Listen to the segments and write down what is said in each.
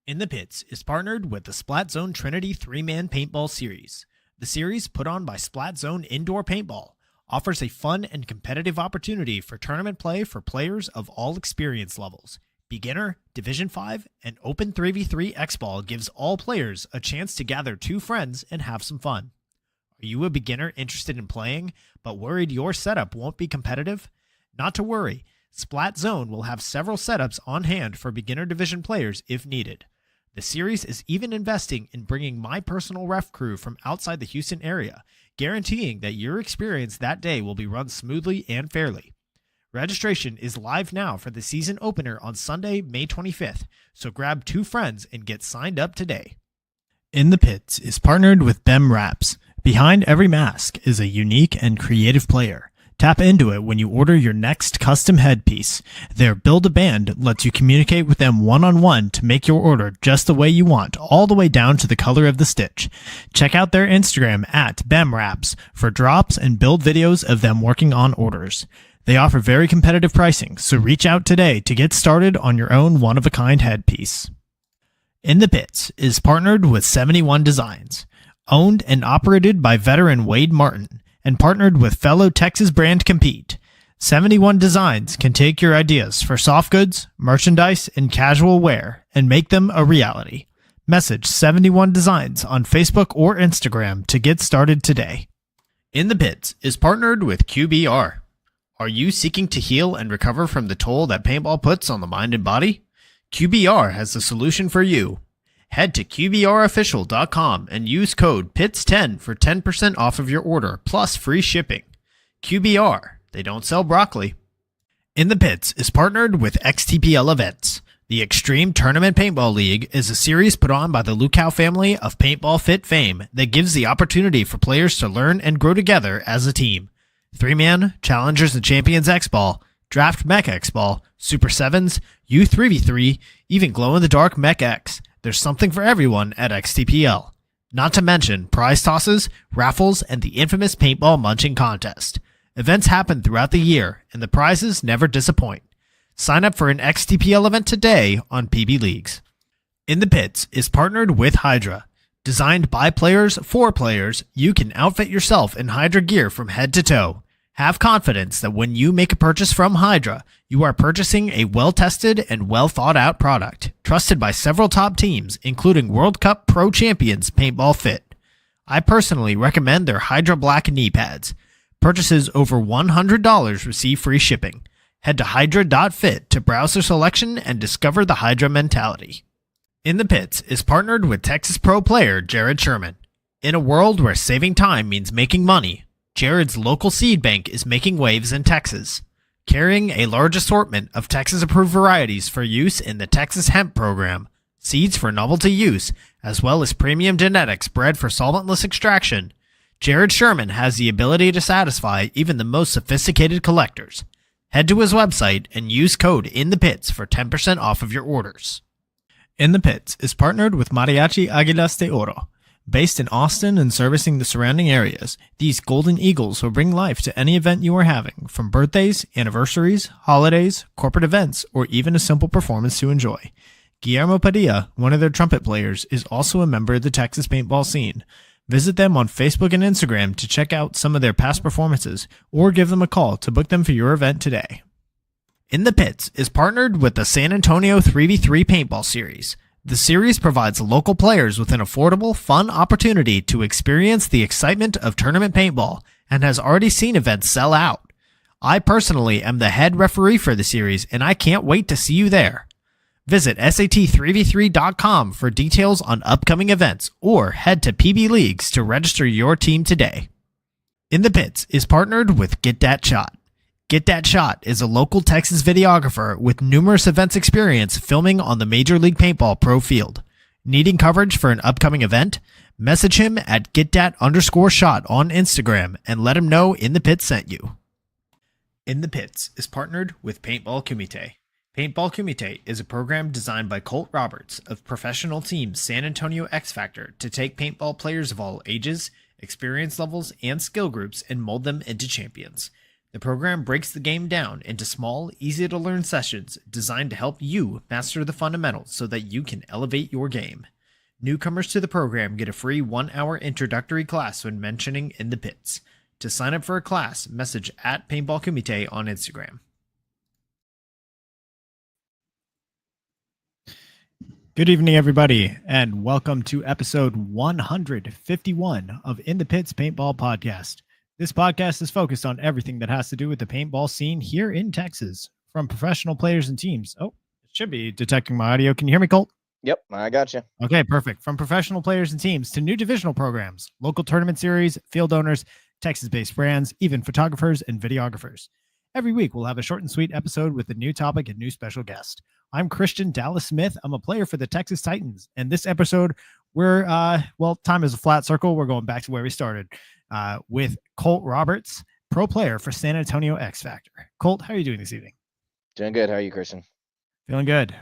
In the Pits is partnered with the Splat Zone Trinity 3-Man Paintball Series. The series, put on by Splat Zone Indoor Paintball, offers a fun and competitive opportunity for tournament play for players of all experience levels. Beginner, Division 5, and Open 3v3 X-Ball gives all players a chance to gather two friends and have some fun. Are you a beginner interested in playing, but worried your setup won't be competitive? Not to worry, Splat Zone will have several setups on hand for beginner division players if needed. The series is even investing in bringing my personal ref crew from outside the Houston area, guaranteeing that your experience that day will be run smoothly and fairly. Registration is live now for the season opener on Sunday, May 25th, so grab two friends and get signed up today. In the Pits is partnered with Bem Wraps. Behind every mask is a unique and creative player. Tap into it when you order your next custom headpiece. Their Build-A-Band lets you communicate with them one-on-one to make your order just the way you want, all the way down to the color of the stitch. Check out their Instagram at BemWraps for drops and build videos of them working on orders. They offer very competitive pricing, so reach out today to get started on your own one-of-a-kind headpiece. In the Pits is partnered with 71 Designs. Owned and operated by veteran Wade Martin, and partnered with fellow Texas brand Compete. 71 Designs can take your ideas for soft goods, merchandise, and casual wear and make them a reality. Message 71 Designs on Facebook or Instagram to get started today. In the Pits is partnered with QBR. Are you seeking to heal and recover from the toll that paintball puts on the mind and body? QBR has the solution for you. Head to QBRofficial.com and use code PITS10 for 10% off of your order, plus free shipping. QBR, they don't sell broccoli. In the Pits is partnered with XTPL Events. The Extreme Tournament Paintball League is a series put on by the Lukow family of paintball fit fame that gives the opportunity for players to learn and grow together as a team. 3-man, Challengers and Champions X-Ball, Draft Mech X-Ball, Super 7s, U3v3, even Glow-in-the-Dark Mech X. There's something for everyone at XTPL. Not to mention prize tosses, raffles, and the infamous paintball munching contest. Events happen throughout the year, and the prizes never disappoint. Sign up for an XTPL event today on PB Leagues. In the Pits is partnered with Hydra. Designed by players for players, you can outfit yourself in Hydra gear from head to toe. Have confidence that when you make a purchase from Hydra, you are purchasing a well-tested and well-thought-out product, trusted by several top teams, including World Cup Pro Champions Paintball Fit. I personally recommend their Hydra Black knee pads. Purchases over $100 receive free shipping. Head to hydra.fit to browse their selection and discover the Hydra mentality. In the Pits is partnered with Texas Pro player Jared Sherman. In a world where saving time means making money, Jared's local seed bank is making waves in Texas, carrying a large assortment of Texas-approved varieties for use in the Texas Hemp Program, seeds for novelty use, as well as premium genetics bred for solventless extraction. Jared Sherman has the ability to satisfy even the most sophisticated collectors. Head to his website and use code INTHEPITS for 10% off of your orders. In the Pits is partnered with Mariachi Águilas de Oro. Based in Austin and servicing the surrounding areas, these Golden Eagles will bring life to any event you are having, from birthdays, anniversaries, holidays, corporate events, or even a simple performance to enjoy. Guillermo Padilla, one of their trumpet players, is also a member of the Texas paintball scene. Visit them on Facebook and Instagram to check out some of their past performances, or give them a call to book them for your event today. In the Pits is partnered with the San Antonio 3v3 Paintball Series. The series provides local players with an affordable, fun opportunity to experience the excitement of tournament paintball and has already seen events sell out. I personally am the head referee for the series, and I can't wait to see you there. Visit SAT3v3.com for details on upcoming events, or head to PB Leagues to register your team today. In the Pits is partnered with Get Dat Shot. Get Dat Shot is a local Texas videographer with numerous events experience filming on the Major League Paintball Pro field. Needing coverage for an upcoming event? Message him at getdat_shot on Instagram and let him know In the Pits sent you. In the Pits is partnered with Paintball Kumite. Paintball Kumite is a program designed by Colt Roberts of professional team San Antonio XFactor to take paintball players of all ages, experience levels, and skill groups and mold them into champions. The program breaks the game down into small, easy to learn sessions designed to help you master the fundamentals so that you can elevate your game. Newcomers to the program get a free 1-hour introductory class when mentioning In the Pits. To sign up for a class, message at Paintball Kumite on Instagram. Good evening, everybody, and welcome to episode 151 of In the Pits Paintball Podcast. This podcast is focused on everything that has to do with the paintball scene here in Texas, from professional players and teams. Oh, it should be detecting my audio. Can you hear me, Colt? Yep, I got you. Okay, perfect. From professional players and teams to new divisional programs, local tournament series, field owners, Texas-based brands, even photographers and videographers. Every week, we'll have a short and sweet episode with a new topic and new special guest. I'm Christian Dallas Smith. I'm a player for the Texas Titans. And this episode, time is a flat circle. We're going back to where we started with Colt Roberts, pro player for San Antonio XFactor. Colt, how are you doing this evening? Doing good. How are you, Christian? Feeling good.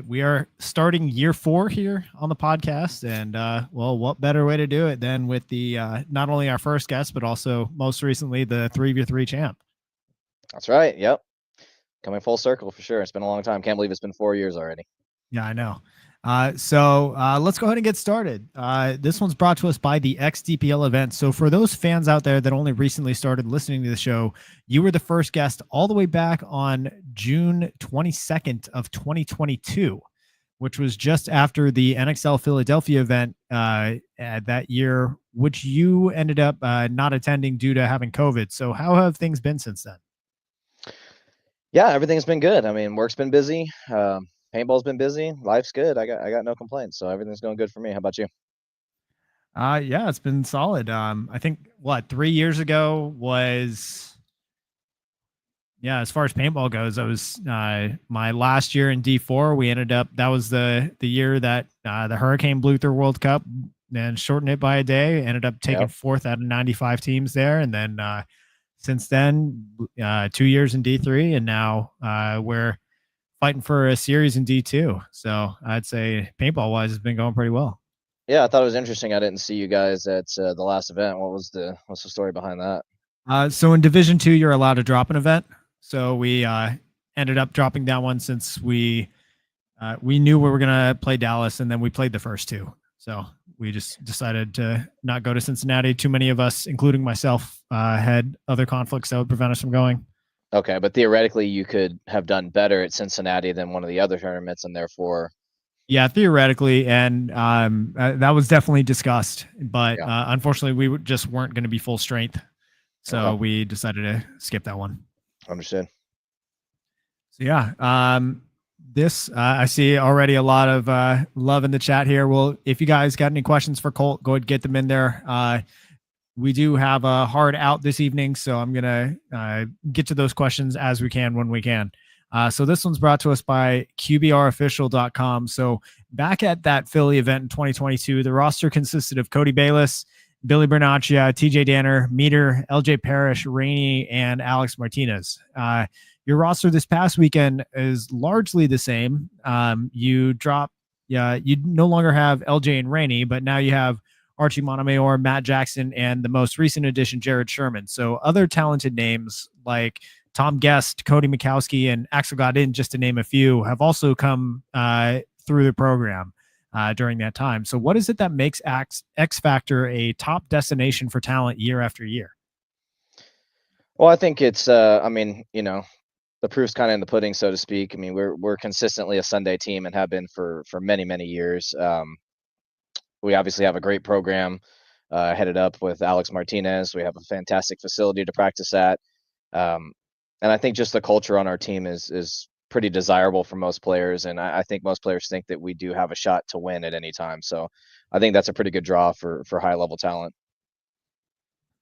We are starting year 4 here on the podcast. And, what better way to do it than with the not only our first guest, but also most recently the 3v3 champ. That's right. Yep. Coming full circle for sure. It's been a long time. Can't believe it's been 4 years already. Yeah, I know. So let's go ahead and get started. This one's brought to us by the XDPL event. So for those fans out there that only recently started listening to the show, you were the first guest all the way back on June 22nd of 2022, which was just after the NXL Philadelphia event that year, which you ended up not attending due to having COVID. So how have things been since then? Yeah, everything's been good. I mean, work's been busy. Paintball's been busy. Life's good. I got no complaints. So everything's going good for me. How about you? Yeah, it's been solid. I think 3 years ago was, as far as paintball goes, that was my last year in D4. We ended up, that was the year that the Hurricane blew through World Cup and shortened it by a day. Ended up taking 4th out of 95 teams there. And then since then, 2 years in D3, and now we're fighting for a series in D2. So I'd say paintball wise has been going pretty well. Yeah, I thought it was interesting. I didn't see you guys at the last event. What's the story behind that? So in Division 2, you're allowed to drop an event. So we ended up dropping that one since we knew we were gonna play Dallas, and then we played the first 2. So we just decided to not go to Cincinnati. Too many of us, including myself, had other conflicts that would prevent us from going. Okay, but theoretically, you could have done better at Cincinnati than one of the other tournaments, and therefore. Yeah, theoretically, and that was definitely discussed, but unfortunately, we just weren't going to be full strength, so we decided to skip that one. Understood. So this I see already a lot of love in the chat here. Well, if you guys got any questions for Colt, go ahead and get them in there. We do have a hard out this evening, so I'm going to get to those questions as we can when we can. So this one's brought to us by QBRofficial.com. So back at that Philly event in 2022, the roster consisted of Cody Bayless, Billy Bernaccia, TJ Danner, Meter, LJ Parrish, Rainey, and Alex Martinez. Your roster this past weekend is largely the same. You no longer have LJ and Rainey, but now you have Archie Montemayor, Matt Jackson, and the most recent addition, Jared Sherman. So other talented names like Tom Guest, Cody Mikowski, and Axel Godin, just to name a few, have also come through the program during that time. So what is it that makes XFactor a top destination for talent year after year? Well, I think it's, the proof's kind of in the pudding, so to speak. I mean, we're consistently a Sunday team and have been for many, many years. We obviously have a great program headed up with Alex Martinez. We have a fantastic facility to practice at. And I think just the culture on our team is pretty desirable for most players. And I think most players think that we do have a shot to win at any time. So I think that's a pretty good draw for high-level talent.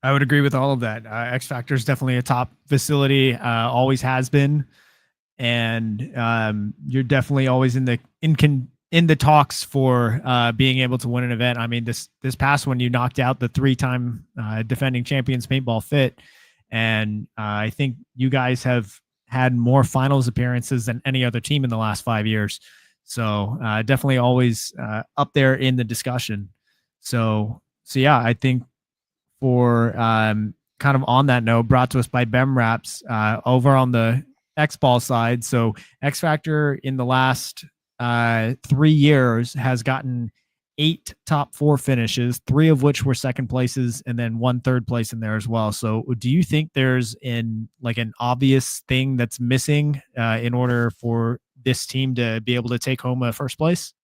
I would agree with all of that. XFactor is definitely a top facility, always has been. And you're definitely always in the talks for being able to win an event. I mean, this past one, you knocked out the 3-time defending champions Paintball Fit. And I think you guys have had more finals appearances than any other team in the last 5 years. So definitely always up there in the discussion. So yeah, I think for kind of on that note, brought to us by Bem Wraps over on the X Ball side. So XFactor in the last 3 years has gotten 8 top 4 finishes, 3 of which were second places, and then 1 third place in there as well. So do you think there's an obvious thing that's missing in order for this team to be able to take home a first place?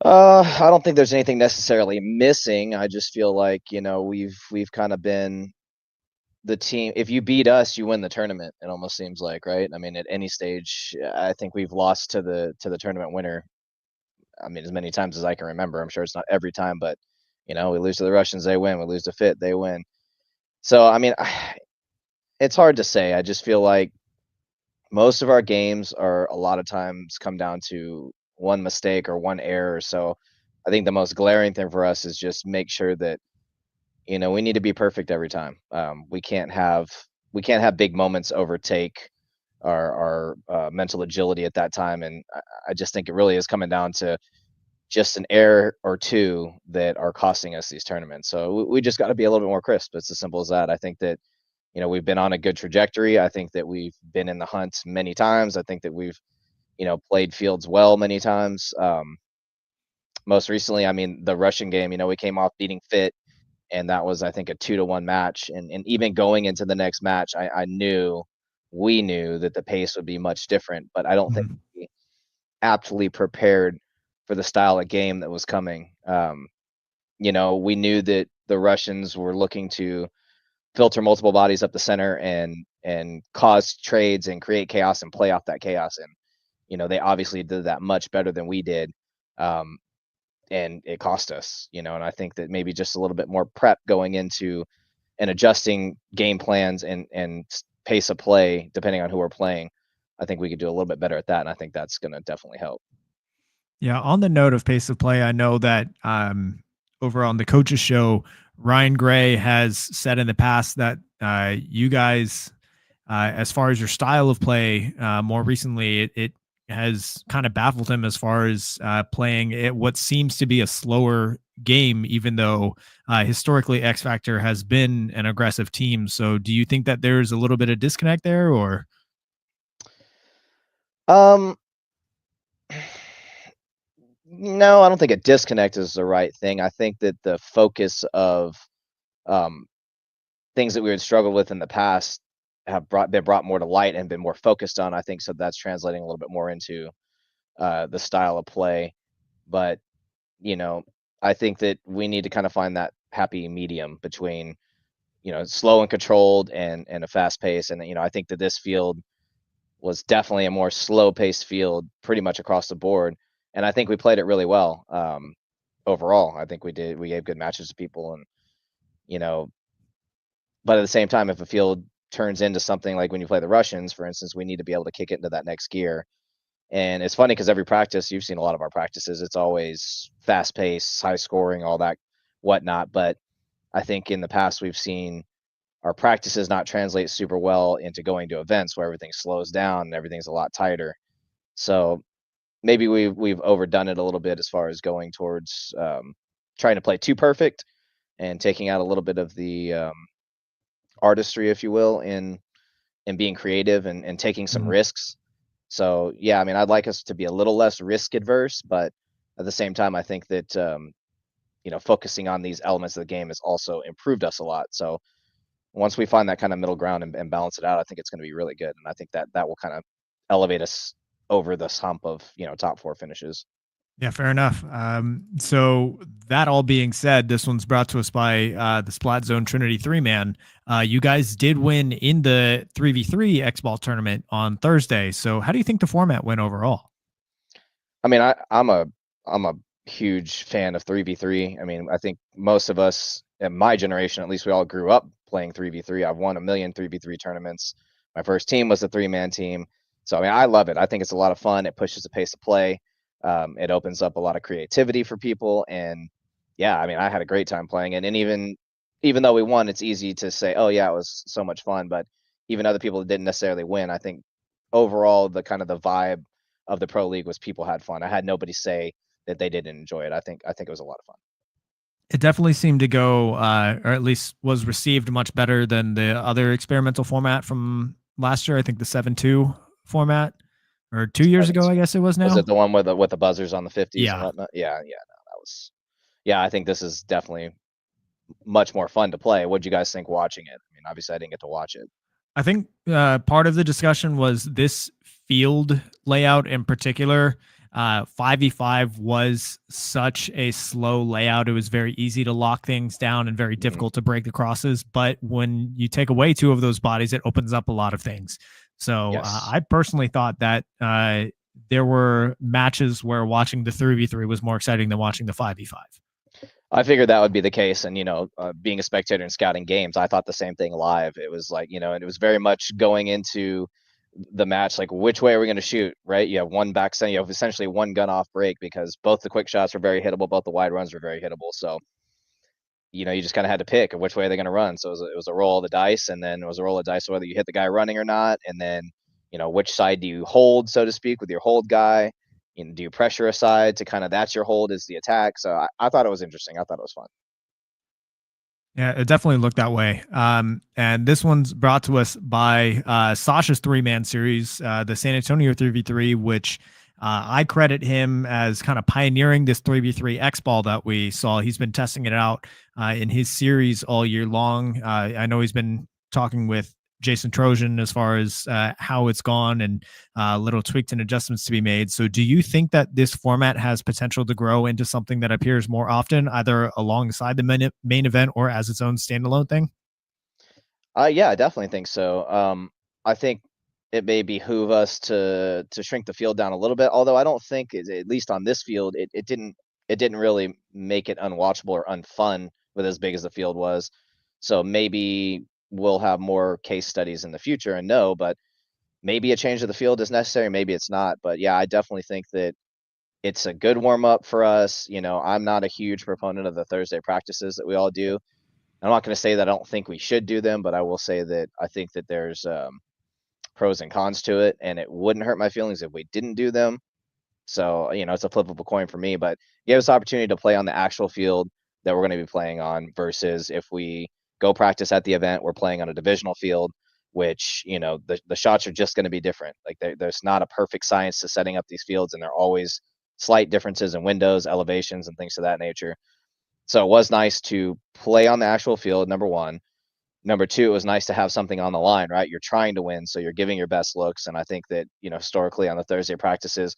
I don't think there's anything necessarily missing. I just feel like, we've kind of been the team. If you beat us, you win the tournament. It almost seems like, right? I mean, at any stage, I think we've lost to the tournament winner. I mean, as many times as I can remember. I'm sure it's not every time, but we lose to the Russians, they win. We lose to Fit, they win. So, I mean, it's hard to say. I just feel like most of our games are a lot of times come down to one mistake or one error. So I think the most glaring thing for us is just make sure that we need to be perfect every time. We can't have big moments overtake our mental agility at that time, and I just think it really is coming down to just an error or two that are costing us these tournaments. So we just got to be a little bit more crisp. It's as simple as that. I think that we've been on a good trajectory. I think that we've been in the hunt many times. I think that we've played fields well many times. Most recently, I mean, the Russian game, we came off beating Fit, and that was, I think, a 2-1 match. And even going into the next match, we knew that the pace would be much different, but I don't think we aptly prepared for the style of game that was coming. We knew that the Russians were looking to filter multiple bodies up the center and cause trades and create chaos and play off that chaos. And they obviously did that much better than we did. And it cost us, and I think that maybe just a little bit more prep going into and adjusting game plans and pace of play, depending on who we're playing, I think we could do a little bit better at that. And I think that's going to definitely help. Yeah. On the note of pace of play, I know that over on the coaches show, Ryan Gray has said in the past that you guys, as far as your style of play, more recently, it has kind of baffled him as far as playing it, what seems to be a slower game, even though historically XFactor has been an aggressive team. So do you think that there's a little bit of disconnect there, or? No, I don't think a disconnect is the right thing. I think that the focus of things that we had struggled with in the past have been brought more to light and been more focused on. I think so that's translating a little bit more into the style of play. But I think that we need to kind of find that happy medium between slow and controlled and a fast pace. And I think that this field was definitely a more slow paced field pretty much across the board. And I think we played it really well. Overall, I think we gave good matches to people, and but at the same time, if a field turns into something like when you play the Russians, for instance, we need to be able to kick it into that next gear. And it's funny because every practice, you've seen a lot of our practices, it's always fast paced, high scoring, all that whatnot. But I think in the past we've seen our practices not translate super well into going to events where everything slows down and everything's a lot tighter. So maybe we've overdone it a little bit as far as going towards trying to play too perfect and taking out a little bit of the artistry, if you will, in being creative and taking some risks. So yeah, I mean, I'd like us to be a little less risk adverse, but at the same time, I think that focusing on these elements of the game has also improved us a lot. So once we find that kind of middle ground and balance it out, I think it's going to be really good, and I think that will kind of elevate us over this hump of top 4 finishes. Yeah, fair enough. So that all being said, this one's brought to us by the Splat Zone Trinity 3-man. You guys did win in the 3v3 X Ball tournament on Thursday. So how do you think the format went overall? I mean, I'm a huge fan of 3v3. I mean, I think most of us in my generation, at least, we all grew up playing 3v3. I've won a million 3v3 tournaments. My first team was a 3-man team. So I mean, I love it. I think it's a lot of fun. It pushes the pace of play. It opens up a lot of creativity for people, and yeah, I mean, I had a great time playing it. And even though we won, it's easy to say, oh yeah, it was so much fun. But even other people that didn't necessarily win, I think overall the kind of the vibe of the pro league was people had fun. I had nobody say that they didn't enjoy it. I think it was a lot of fun. It definitely seemed to go, or at least was received much better than the other experimental format from last year. I think the 7-2 format, or 2 years ago, I guess it was Was it now. the one with the buzzers on the 50s and Yeah. whatnot? Yeah, no, that was. Yeah, I think this is definitely much more fun to play. What'd you guys think watching it? I mean, obviously I didn't get to watch it. I think part of the discussion was this field layout in particular. 5v5 was such a slow layout. It was very easy to lock things down and very Mhm. difficult to break the crosses. But when you take away two of those bodies, it opens up a lot of things. So Yes. I personally thought that there were matches where watching the 3v3 was more exciting than watching the 5v5. I figured that would be the case, and being a spectator and scouting games, I thought the same thing live. It was like, and it was very much going into the match, like which way are we going to shoot, right? You have one back center, you have essentially one gun off break because both the quick shots were very hittable, both the wide runs were very hittable. So, you just kind of had to pick which way they're going to run. So it was a roll of the dice, and then it was a roll of dice whether you hit the guy running or not, and then which side do you hold, so to speak, with your hold guy. Do you pressure a side to kind of that's your hold is the attack. So I thought it was interesting. I thought it was fun. Yeah, it definitely looked that way. And this one's brought to us by Sasha's 3-man series, the San Antonio 3v3, which I credit him as kind of pioneering this 3v3 X ball that we saw. He's been testing it out in his series all year long. I know he's been talking with Jason Trojan as far as how it's gone and little tweaks and adjustments to be made. So, do you think that this format has potential to grow into something that appears more often, either alongside the main event or as its own standalone thing? Yeah, I definitely think so. I think it may behoove us to shrink the field down a little bit. Although I don't think, at least on this field, it didn't really make it unwatchable or unfun with as big as the field was. So maybe we'll have more case studies in the future and know, but maybe a change of the field is necessary. Maybe it's not. But yeah, I definitely think that it's a good warm up for us. I'm not a huge proponent of the Thursday practices that we all do. I'm not going to say that I don't think we should do them, but I will say that I think that there's pros and cons to it, and it wouldn't hurt my feelings if we didn't do them. So, it's a flip of a coin for me, but it gave us opportunity to play on the actual field that we're going to be playing on versus if we go practice at the event, we're playing on a divisional field, which, the shots are just going to be different. Like there's not a perfect science to setting up these fields, and there are always slight differences in windows, elevations, and things of that nature. So it was nice to play on the actual field, number one. Number two, it was nice to have something on the line, right? You're trying to win, so you're giving your best looks. And I think that, historically on the Thursday practices,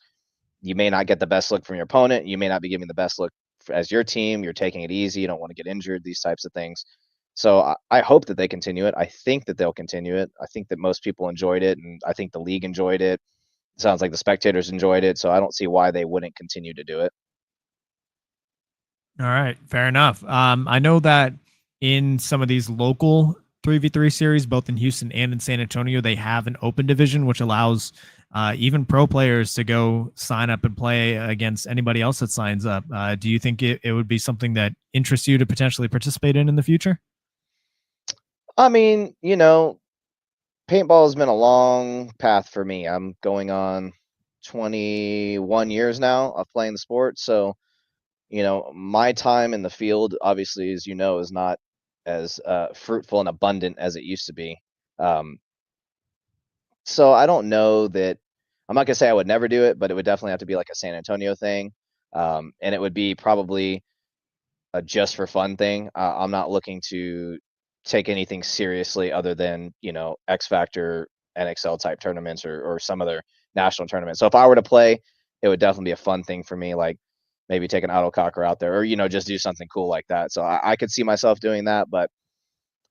you may not get the best look from your opponent. You may not be giving the best look as your team. You're taking it easy. You don't want to get injured, these types of things. So I hope that they continue it. I think that they'll continue it. I think that most people enjoyed it, and I think the league enjoyed it. It sounds like the spectators enjoyed it. So I don't see why they wouldn't continue to do it. All right, fair enough. I know that in some of these local 3v3 series, both in Houston and in San Antonio, they have an open division, which allows even pro players to go sign up and play against anybody else that signs up. Do you think it would be something that interests you to potentially participate in the future? I mean, paintball has been a long path for me. I'm going on 21 years now of playing the sport. So, my time in the field, obviously, as you know, is not as fruitful and abundant as it used to be. Um, so I don't know that I'm not gonna say I would never do it, but it would definitely have to be like a San Antonio thing. And it would be probably a just for fun thing. I'm not looking to take anything seriously other than XFactor, NXL type tournaments or some other national tournament. So if I were to play, it would definitely be a fun thing for me, like maybe take an autococker out there or just do something cool like that. So I could see myself doing that, but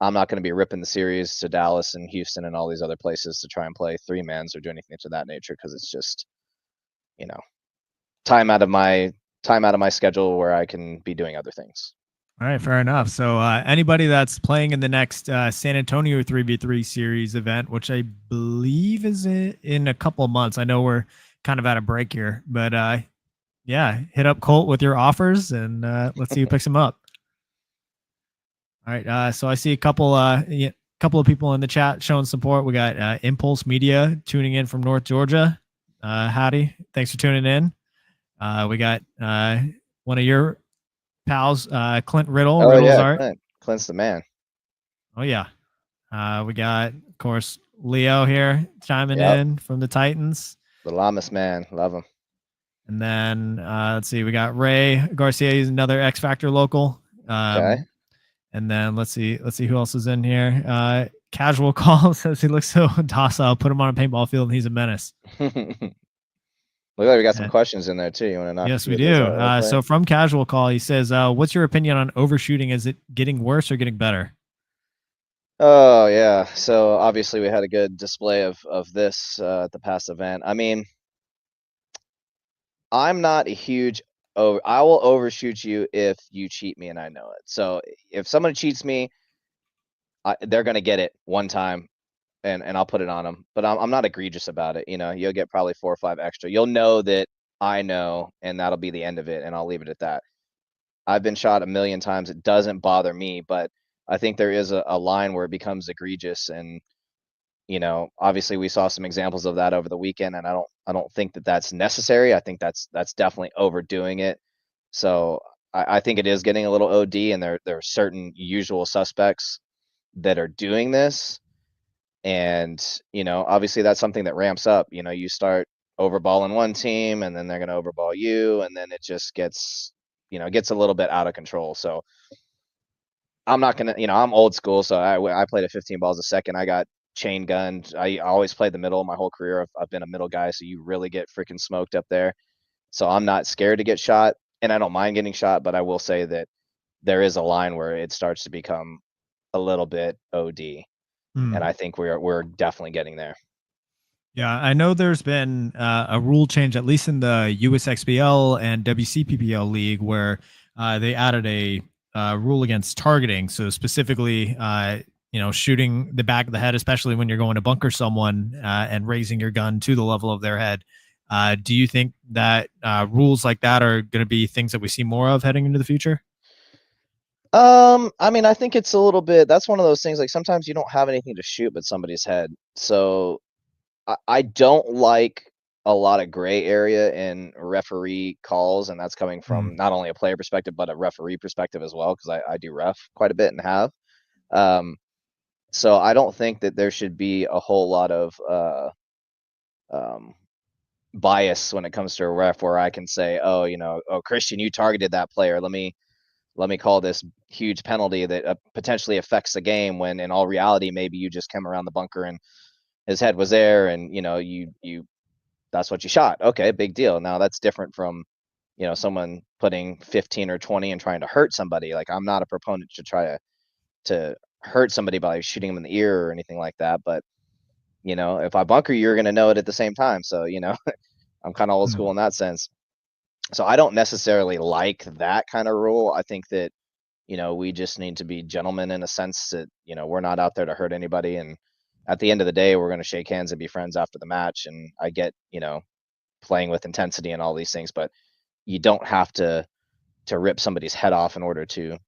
I'm not going to be ripping the series to Dallas and Houston and all these other places to try and play 3-mans or do anything to that nature because it's just you know time out of my schedule where I can be doing other things. All right, fair enough. So anybody that's playing in the next San Antonio 3v3 series event, which I believe is in a couple of months. I know we're kind of at a break here, but yeah, hit up Colt with your offers and let's see who picks him up. All right. So I see a couple couple of people in the chat showing support. We got Impulse Media tuning in from North Georgia. Howdy. Thanks for tuning in. We got one of your pals, Clint Riddle, Oh Riddle's yeah, art. Clint's the man. Oh yeah. We got, of course, Leo here chiming Yep. in from the Titans. The Llamas man, love him. And then let's see, we got Ray Garcia. He's another XFactor local. Okay. And then let's see who else is in here. Casual Call says he looks so docile. Put him on a paintball field and he's a menace. Look like we got some questions in there too. You want to knock Yes, a few we of those do. out real quick? So from Casual Call, he says, what's your opinion on overshooting? Is it getting worse or getting better? Oh yeah. So obviously we had a good display of this at the past event. I mean, I'm not a huge I will overshoot you if you cheat me and I know it. So if someone cheats me, they're gonna get it one time, and I'll put it on them. But I'm not egregious about it. You know, you'll get probably 4 or 5 extra. You'll know that I know, and that'll be the end of it, and I'll leave it at that. I've been shot a million times. It doesn't bother me, but I think there is a line where it becomes egregious, and you know, obviously we saw some examples of that over the weekend, and I don't think that that's necessary. I think that's definitely overdoing it. So I think it is getting a little OD, and there are certain usual suspects that are doing this. And, you know, obviously that's something that ramps up. You know, you start overballing one team and then they're going to overball you. And then it just gets, you know, gets a little bit out of control. So I'm not going to, you know, I'm old school. So I played at 15 balls a second. I got chain gunned. I always played the middle my whole career. I've been a middle guy. So you really get freaking smoked up there. So I'm not scared to get shot, and I don't mind getting shot, but I will say that there is a line where it starts to become a little bit OD. And I think we're definitely getting there. Yeah, I know there's been a rule change, at least in the USXBL and WCPPL league, where they added a rule against targeting. So specifically, shooting the back of the head, especially when you're going to bunker someone and raising your gun to the level of their head. Do you think that rules like that are going to be things that we see more of heading into the future? I mean, I think it's a little bit, that's one of those things, like sometimes you don't have anything to shoot but somebody's head. So I don't like a lot of gray area in referee calls, and that's coming from not only a player perspective, but a referee perspective as well, because I do ref quite a bit and have. So I don't think that there should be a whole lot of bias when it comes to a ref where I can say, oh, you know, oh, Christian, you targeted that player. Let me call this huge penalty that potentially affects the game, when in all reality, maybe you just came around the bunker and his head was there, and you know, you that's what you shot. Okay, big deal. Now that's different from, you know, someone putting 15 or 20 and trying to hurt somebody. Like, I'm not a proponent to try to hurt somebody by shooting them in the ear or anything like that. But, you know, if I bunker you, you're going to know it at the same time. So, you know, I'm kind of old school in that sense. So I don't necessarily like that kind of rule. I think that, you know, we just need to be gentlemen in a sense that, you know, we're not out there to hurt anybody. And at the end of the day, we're going to shake hands and be friends after the match. And I get, you know, playing with intensity and all these things, but you don't have to rip somebody's head off in order to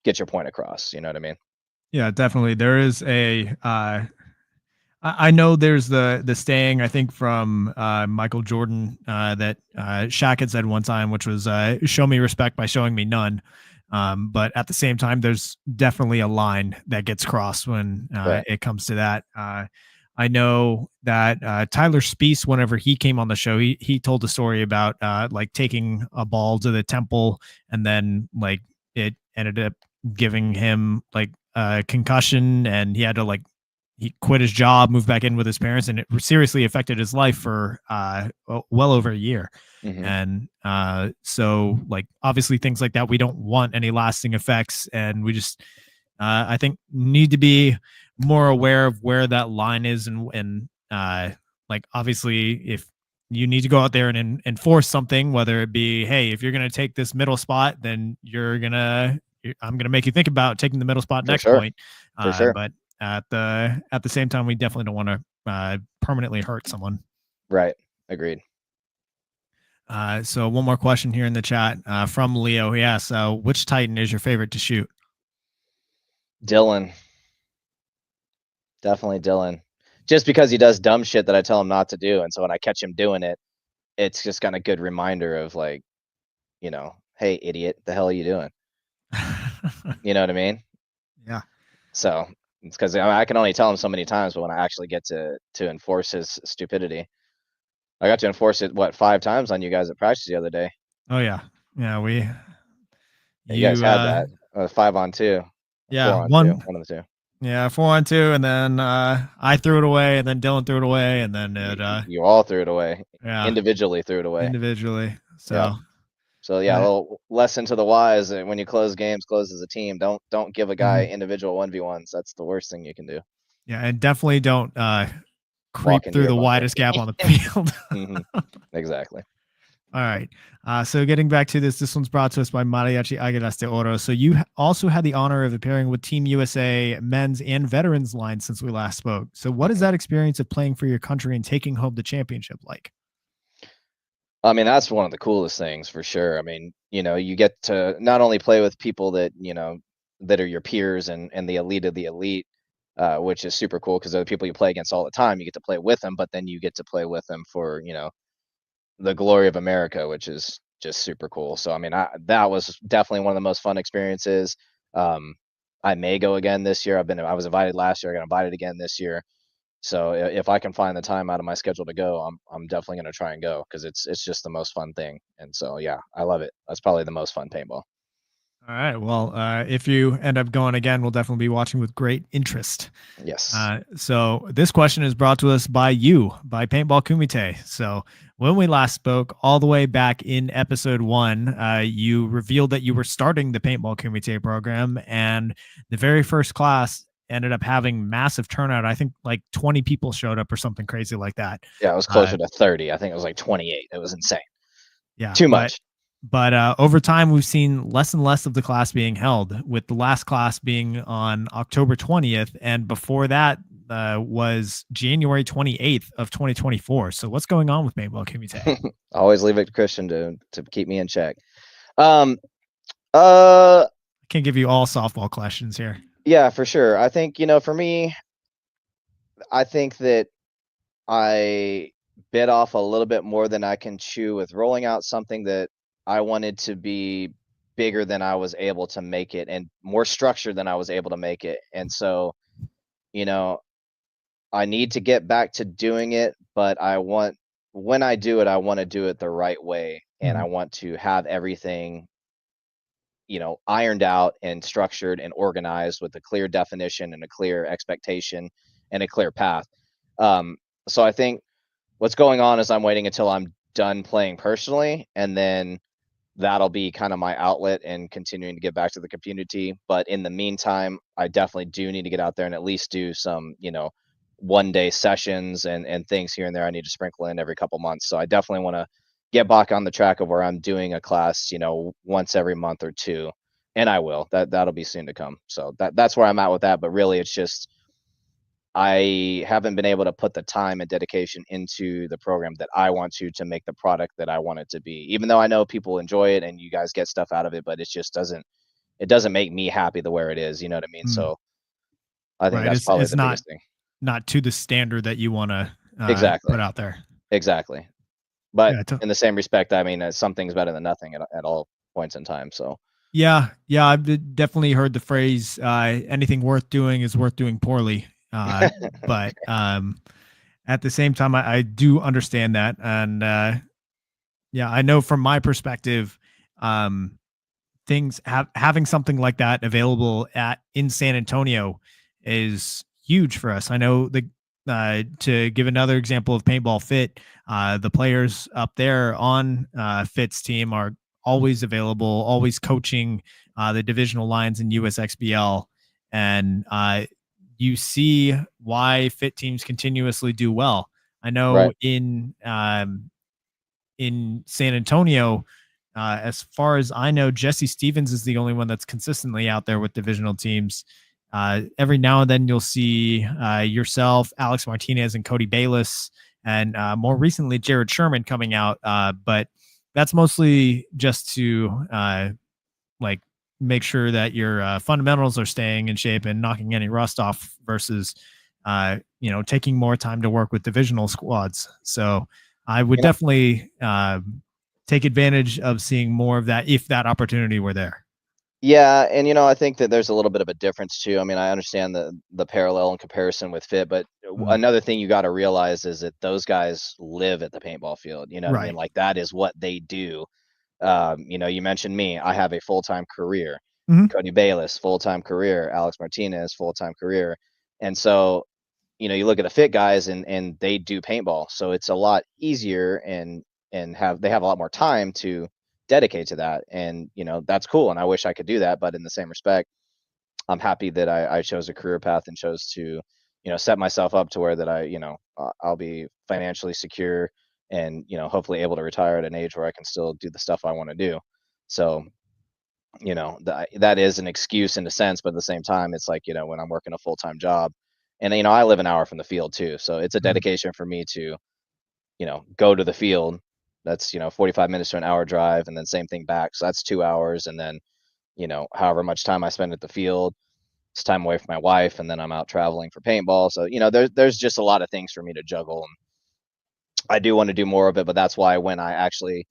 get your point across. You know what I mean? Yeah, definitely. There is a I know there's the staying, I think, from Michael Jordan that Shaq had said one time, which was show me respect by showing me none. But at the same time, there's definitely a line that gets crossed when Right. it comes to that. I know that Tyler Speece, whenever he came on the show, he told a story about like taking a ball to the temple, and then like it ended up giving him like a concussion, and he had to like he quit his job, moved back in with his parents, and it seriously affected his life for well over a year. And so like obviously things like that, we don't want any lasting effects, and we just I think need to be more aware of where that line is, and like obviously if you need to go out there and enforce something, whether it be, hey, if you're going to take this middle spot, then I'm going to make you think about taking the middle spot For next sure. point. For sure. But at the same time, we definitely don't want to permanently hurt someone. Right. Agreed. So one more question here in the chat from Leo. He asks, which Titan is your favorite to shoot? Dylan. Definitely Dylan. Just because he does dumb shit that I tell him not to do. And so when I catch him doing it, it's just kind of good reminder of like, you know, hey, idiot, the hell are you doing? You know what I mean? Yeah. So it's because I can only tell him so many times, but when I actually get to enforce his stupidity, I got to enforce it 5 times on you guys at practice the other day. Oh yeah. Yeah. You guys You, had that 5-on-2, yeah, 4-on-2, one of the two. yeah, 4-on-2, and then I threw it away, and then Dylan threw it away, and then You all threw it away, yeah, individually threw it away. individually. Yeah. So, So yeah, a but, little lesson to the wise: when you close games, close as a team. Don't give a guy mhm. individual 1v1s. That's the worst thing you can do. Yeah, and definitely don't Walk creep into through your the bunker. widest gap on the field. Exactly. All right. So getting back to this one's brought to us by Mariachi Águilas de Oro. So you also had the honor of appearing with Team USA men's and veterans line since we last spoke. So what is that experience of playing for your country and taking home the championship like? I mean, that's one of the coolest things for sure. I mean, you get to not only play with people that, that are your peers and the elite of the elite, which is super cool because they're the people you play against all the time. You get to play with them, but then you get to play with them for, the glory of America, which is just super cool. So, I mean, that was definitely one of the most fun experiences. Um, I may go again this year. I was invited last year. I got invited again this year. So if I can find the time out of my schedule to go, I'm definitely going to try and go because it's just the most fun thing. And so yeah, I love it. That's probably the most fun paintball. All right. Well, if you end up going again, we'll definitely be watching with great interest. Yes. So this question is brought to us by Paintball Kumite. So when we last spoke, all the way back in episode 1, you revealed that you were starting the Paintball Kumite program, and the very first class ended up having massive turnout. I think like 20 people showed up or something crazy like that. Yeah, it was Uh, closer to 30. I think it was like 28. It was insane. yeah, Too but much. over time we've seen less and less of the class being held, with the last class being on October 20th, and before that was January 28th of 2024. So what's going on with Paintball Kumite? Always leave it to Christian to keep me in check. Um uh I can't give you all softball questions here. yeah, for sure. I think, for me, I think that I bit off a little bit more than I can chew with rolling out something that I wanted to be bigger than I was able to make it and more structured than I was able to make it. And so, you know, I need to get back to doing it, but when I do it, I want to do it the right way. And I Mhm. want to have everything, ironed out and structured and organized with a clear definition and a clear expectation and a clear path. Um, so I think what's going on is I'm waiting until I'm done playing personally, and then that'll be kind of my outlet and continuing to get back to the community. But in the meantime, I definitely do need to get out there and at least do some, 1-day sessions and things here and there I need to sprinkle in every couple months. So I definitely want to get back on the track of where I'm doing a class, once every month or two. And I will. That'll be soon to come. So that's where I'm at with that. But really it's just I haven't been able to put the time and dedication into the program that I want to make the product that I want it to be. Even though I know people enjoy it and you guys get stuff out of it, but it doesn't make me happy the where it is, you know what I mean? Mm, So I think right. that's probably It's the biggest thing. not to the standard that you want to Exactly. put out there. Exactly. But Yeah. in the same respect, I mean, something's better than nothing at all points in time. So Yeah. Yeah. Definitely heard the phrase, anything worth doing is worth doing poorly. But at the same time, I do understand that. And yeah, I know from my perspective, um, having something like that available in San Antonio is huge for us. I know to give another example of Paintball Fit, the players up there on Fit's team are always available, always coaching the divisional lines in USXBL, and you see why Fit teams continuously do well. I know right. in San Antonio, as far as I know, Jesse Stevens is the only one that's consistently out there with divisional teams. Every now and then you'll see yourself, Alex Martinez, and Cody Bayless, and more recently Jared Sherman coming out. But that's mostly just to like make sure that your fundamentals are staying in shape and knocking any rust off versus taking more time to work with divisional squads. So I would You know, definitely take advantage of seeing more of that if that opportunity were there. Yeah, and I think that there's a little bit of a difference too. I mean, I understand the parallel and comparison with fit, but Mm, another thing you got to realize is that those guys live at the paintball field. You know what I mean? right. Like that is what they do. You mentioned me. I have a full-time career. Hmm. Cody Bayless, full-time career. Alex Martinez, full-time career. And so, you look at the fit guys and they do paintball. So it's a lot easier and they have a lot more time to dedicate to that. And, that's cool. And I wish I could do that. But in the same respect, I'm happy that I chose a career path and chose to, set myself up to where that I'll be financially secure and, hopefully able to retire at an age where I can still do the stuff I want to do. So, that is an excuse in a sense, but at the same time, it's like, when I'm working a full-time job and, I live an hour from the field too. So it's a Hmm. dedication for me to, go to the field. That's, 45 minutes to an hour drive and then same thing back. So that's 2 hours. And then, however much time I spend at the field, it's time away from my wife, and then I'm out traveling for paintball. So, there's just a lot of things for me to juggle. And I do want to do more of it, but that's why when I actually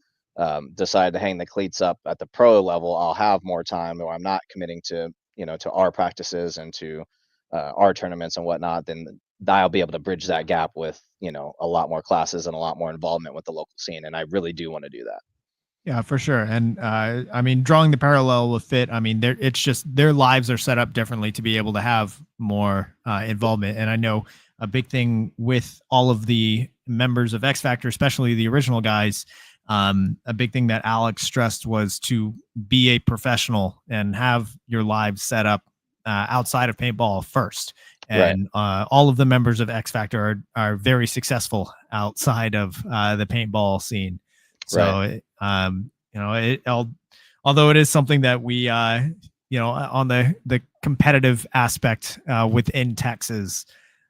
decide to hang the cleats up at the pro level, I'll have more time, or I'm not committing to, to our practices and to our tournaments and whatnot. Then I'll be able to bridge that gap with, a lot more classes and a lot more involvement with the local scene. And I really do want to do that. Yeah, for sure. And I mean, drawing the parallel with fit, I mean, it's just their lives are set up differently to be able to have more involvement. And I know a big thing with all of the members of X Factor, especially the original guys, a big thing that Alex stressed was to be a professional and have your lives set up outside of paintball first. Right. And all of the members of X Factor are very successful outside of the paintball scene. Right. So, although it is something that we, on the competitive aspect within Texas,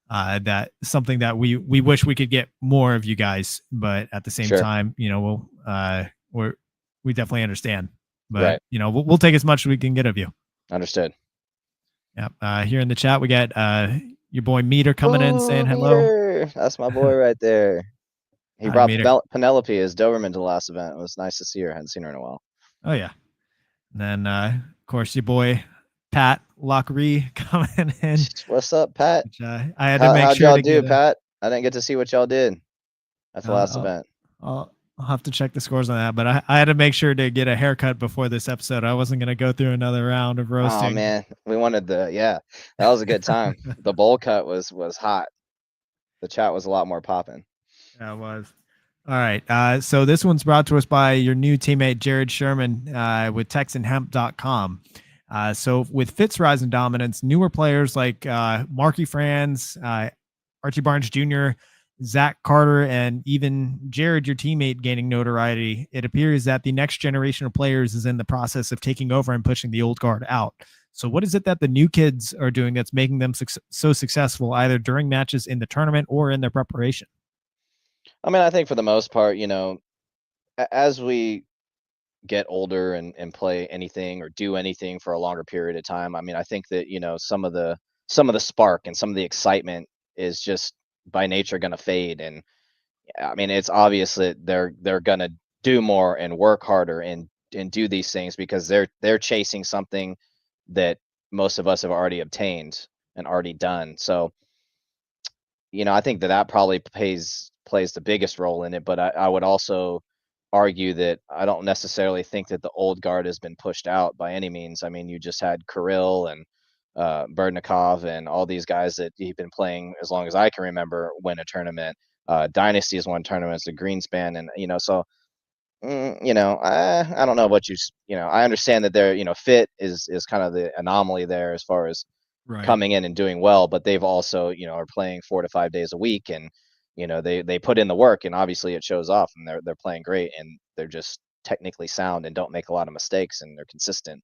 that something that we wish we could get more of you guys, but at the same Sure. time, we definitely understand, but Right. we'll take as much as we can get of you. Understood. Yeah. Here in the chat, we got your boy Meter coming in Oh, saying hello. Meter. That's my boy right there. He Hi, brought Meter. Penelope as Doberman to the last event. It was nice to see her. I hadn't seen her in a while. Oh yeah. And then, of course, your boy Pat Lockery coming in. What's up, Pat? Which, I had to make How'd sure y'all to do, get a. Pat? I didn't get to see what y'all did at the last I'll, event. I'll have to check the scores on that, but I had to make sure to get a haircut before this episode. I wasn't going to go through another round of Oh roasting. man, we wanted that was a good time. The bowl cut was hot. The chat was a lot more popping. That was. All right. So this one's brought to us by your new teammate, Jared Sherman, with TexanHemp.com. So with Fitz rise in dominance, newer players like Marky Franz, Archie Barnes Jr., Zach Carter, and even Jared, your teammate, gaining notoriety, it appears that the next generation of players is in the process of taking over and pushing the old guard out. So what is it that the new kids are doing that's making them so successful, either during matches in the tournament or in their preparation? I mean, I think for the most part, as we get older and play anything or do anything for a longer period of time, I mean, I think that, some of the spark and some of the excitement is just by nature going to fade. And I mean, it's obvious that they're going to do more and work harder and do these things because they're chasing something that most of us have already obtained and already done. So, I think that probably plays the biggest role in it. But I would also argue that I don't necessarily think that the old guard has been pushed out by any means. I mean, you just had Kirill and Berdnikov and all these guys that he's been playing as long as I can remember win a tournament. Dynasty has won tournaments, the Greenspan, and so I don't know what I understand that they're fit is kind of the anomaly there as far as Right. coming in and doing well, but they've also are playing 4 to 5 days a week, and they put in the work, and obviously it shows off, and they're playing great, and they're just technically sound and don't make a lot of mistakes, and they're consistent.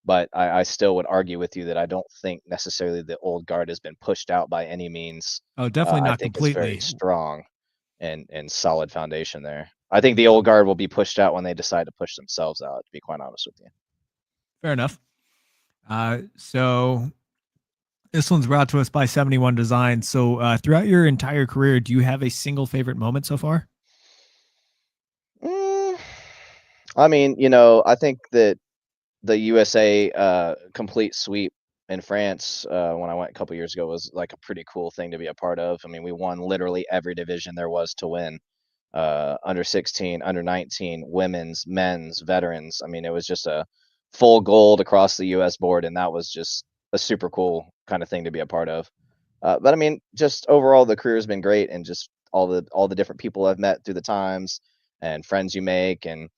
But I still would argue with you that I don't think necessarily the old guard has been pushed out by any means. Oh, definitely I not think it's very completely. strong and solid foundation there. I think the old guard will be pushed out when they decide to push themselves out, to be quite honest with you. Fair enough. So this one's brought to us by 71 Design. So throughout your entire career, do you have a single favorite moment so far? Mm, I mean, I think that the USA complete sweep in France when I went a couple years ago was like a pretty cool thing to be a part of. I mean, we won literally every division there was to win. Under 16, under 19, women's, men's, veterans. I mean, it was just a full gold across the US board, and that was just a super cool kind of thing to be a part of. But I mean, just overall the career has been great, and just all the different people I've met through the times and friends you make, and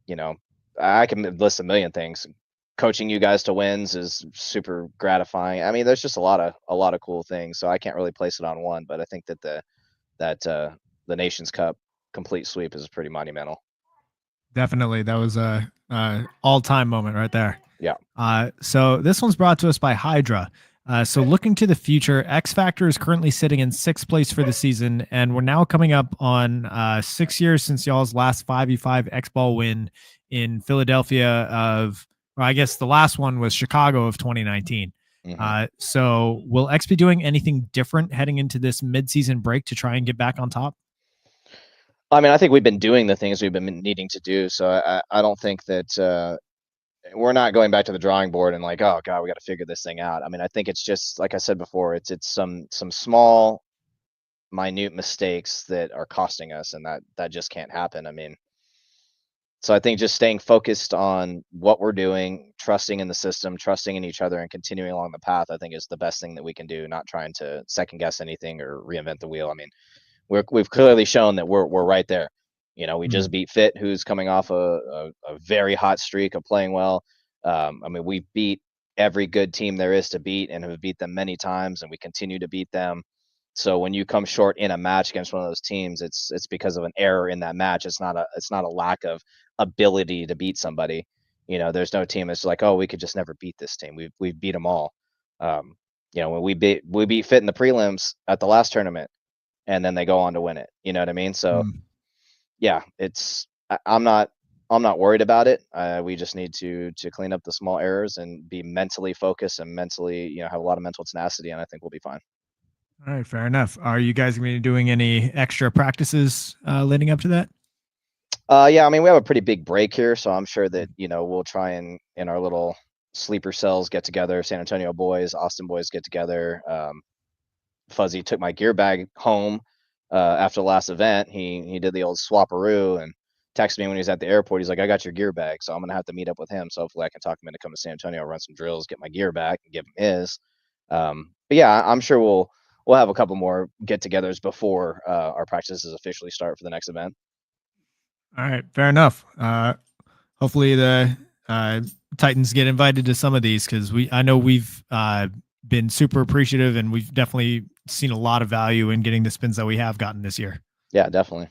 you know, I can list a million things. Coaching you guys to wins is super gratifying. I mean, there's just a lot of cool things. So I can't really place it on one, but I think that the Nations Cup complete sweep is pretty monumental. Definitely. That was a all-time moment right there. Yeah. So this one's brought to us by Hydra. So looking to the future, XFactor is currently sitting in sixth place for the season, and we're now coming up on 6 years since y'all's last 5v5 X Ball win in Philadelphia well, I guess the last one was Chicago of 2019. Mm-hmm. So will X be doing anything different heading into this midseason break to try and get back on top? I mean, I think we've been doing the things we've been needing to do. So I don't think that we're not going back to the drawing board and like, oh God, we got to figure this thing out. I mean, I think it's just like I said before, it's some small, minute mistakes that are costing us, and that just can't happen. I mean, so I think just staying focused on what we're doing, trusting in the system, trusting in each other, and continuing along the path, I think is the best thing that we can do. Not trying to second guess anything or reinvent the wheel. I mean, we've clearly shown that we're right there. You know, we just beat Fit, who's coming off a very hot streak of playing well. I mean, we beat every good team there is to beat, and have beat them many times, and we continue to beat them. So when you come short in a match against one of those teams, it's because of an error in that match. It's not a lack of ability to beat somebody. You know, there's no team that's like, oh, we could just never beat this team. We've beat them all. You know, when we beat Fit in the prelims at the last tournament, and then they go on to win it. You know what I mean? So yeah, I'm not worried about it. We just need to clean up the small errors and be mentally focused and mentally, you know, have a lot of mental tenacity, and I think we'll be fine. All right, fair enough. Are you guys going to be doing any extra practices leading up to that? Yeah, I mean, we have a pretty big break here, so I'm sure that, you know, we'll try and in our little sleeper cells get together. San Antonio boys, Austin boys get together. Fuzzy took my gear bag home after the last event. He did the old swaparoo and texted me when he was at the airport. He's like, I got your gear bag, so I'm gonna have to meet up with him. So hopefully I can talk him into coming to San Antonio, run some drills, get my gear back, and give him his. But yeah, I'm sure we'll have a couple more get-togethers before our practices officially start for the next event. All right, fair enough. Hopefully the Titans get invited to some of these, because I know we've been super appreciative, and we've definitely seen a lot of value in getting the spins that we have gotten this year. Yeah, definitely.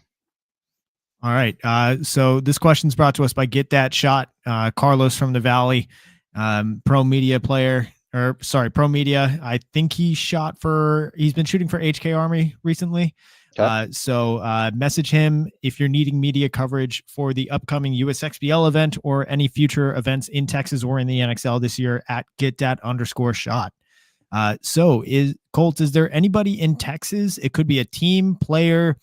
All right. So this question's brought to us by Get That Shot, Carlos from the Valley, pro media player, pro media. I think he's been shooting for HK Army recently. Okay. So message him if you're needing media coverage for the upcoming USXBL event or any future events in Texas or in the NXL this year at GetThat_shot. So Colt, is there anybody in Texas? It could be a team, player,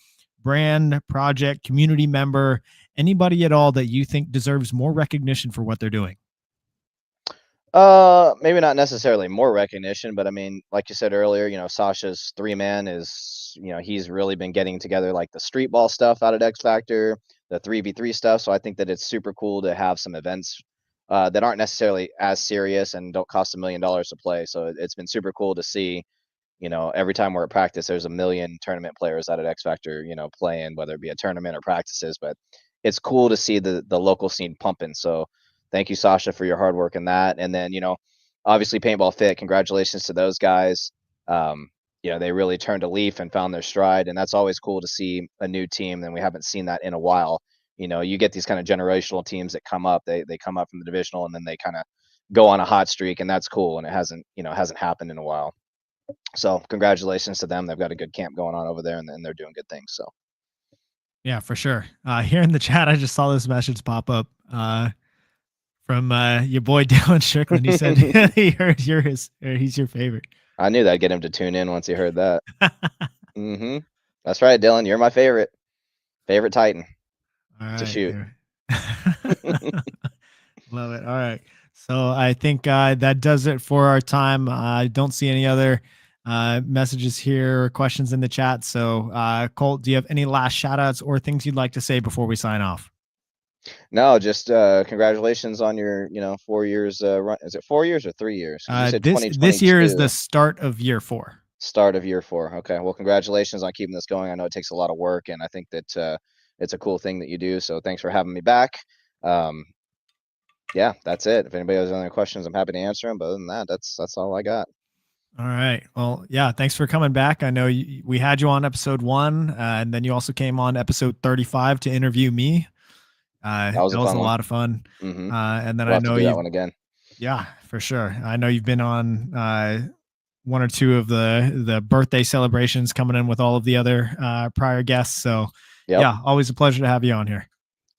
brand, project, community member, anybody at all that you think deserves more recognition for what they're doing? Maybe not necessarily more recognition, but I mean, like you said earlier, you know, Sasha's 3-man is, you know, he's really been getting together like the street ball stuff out at XFactor, the 3v3 stuff. So I think that it's super cool to have some events that aren't necessarily as serious and don't cost $1 million to play. So it's been super cool to see, you know, every time we're at practice, there's 1 million tournament players out at XFactor, you know, playing, whether it be a tournament or practices. But it's cool to see the local scene pumping. So thank you, Sasha, for your hard work in that. And then, you know, obviously Paintball Fit, congratulations to those guys. You know, they really turned a leaf and found their stride. And that's always cool to see a new team. And we haven't seen that in a while. You know, you get these kind of generational teams that come up, they come up from the divisional, and then they kind of go on a hot streak, and that's cool. And it hasn't happened in a while. So congratulations to them. They've got a good camp going on over there, and they're doing good things. So yeah, for sure. Here in the chat, I just saw this message pop up from your boy Dylan Strickland. He said he heard he's your favorite. I knew that'd get him to tune in once he heard that. That's right, Dylan. You're my favorite Titan to shoot. Love it. All right. So I think that does it for our time. I don't see any other messages here or questions in the chat. So Colt, do you have any last shout outs or things you'd like to say before we sign off? No, just congratulations on your 4 years run. Is it 4 years or 3 years? 'Cause you said This year is 2022. the start of year 4. Start of year 4. Okay. Well, congratulations on keeping this going. I know it takes a lot of work, and I think that it's a cool thing that you do. So thanks for having me back. Yeah, that's it. If anybody has any other questions, I'm happy to answer them. But other than that, that's all I got. All right. Well, yeah, thanks for coming back. I know we had you on episode 1, and then you also came on episode 35 to interview me. That was a a fun one. lot of fun. Mm-hmm. And then We'll I have to know do that you. one again. Yeah, for sure. I know you've been on 1 or 2 of the birthday celebrations coming in with all of the other prior guests. So Yep. yeah, always a pleasure to have you on here.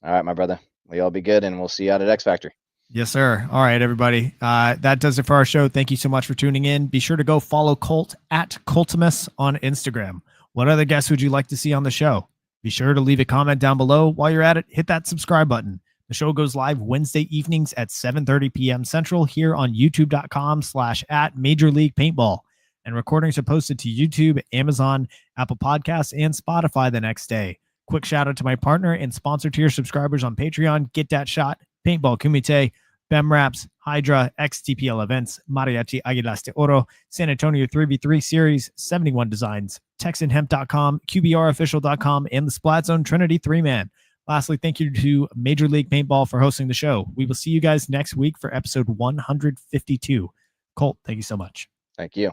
All right, my brother. We all be good, and we'll see you out at XFactor. Yes, sir. All right, everybody. That does it for our show. Thank you so much for tuning in. Be sure to go follow Colt at Coltimus on Instagram. What other guests would you like to see on the show? Be sure to leave a comment down below. While you're at it, hit that subscribe button. The show goes live Wednesday evenings at 7:30 p.m. Central here on youtube.com/@Major League Paintball. And recordings are posted to YouTube, Amazon, Apple Podcasts, and Spotify the next day. Quick shout out to my partner and sponsor tier subscribers on Patreon, Get That Shot, Paintball Kumite, BEM Raps, Hydra, XTPL Events, Mariachi Aguilas de Oro, San Antonio 3v3 Series, 71 Designs, TexanHemp.com, QBRofficial.com, and the Splat Zone Trinity 3-Man. Lastly, thank you to Major League Paintball for hosting the show. We will see you guys next week for episode 152. Colt, thank you so much. Thank you.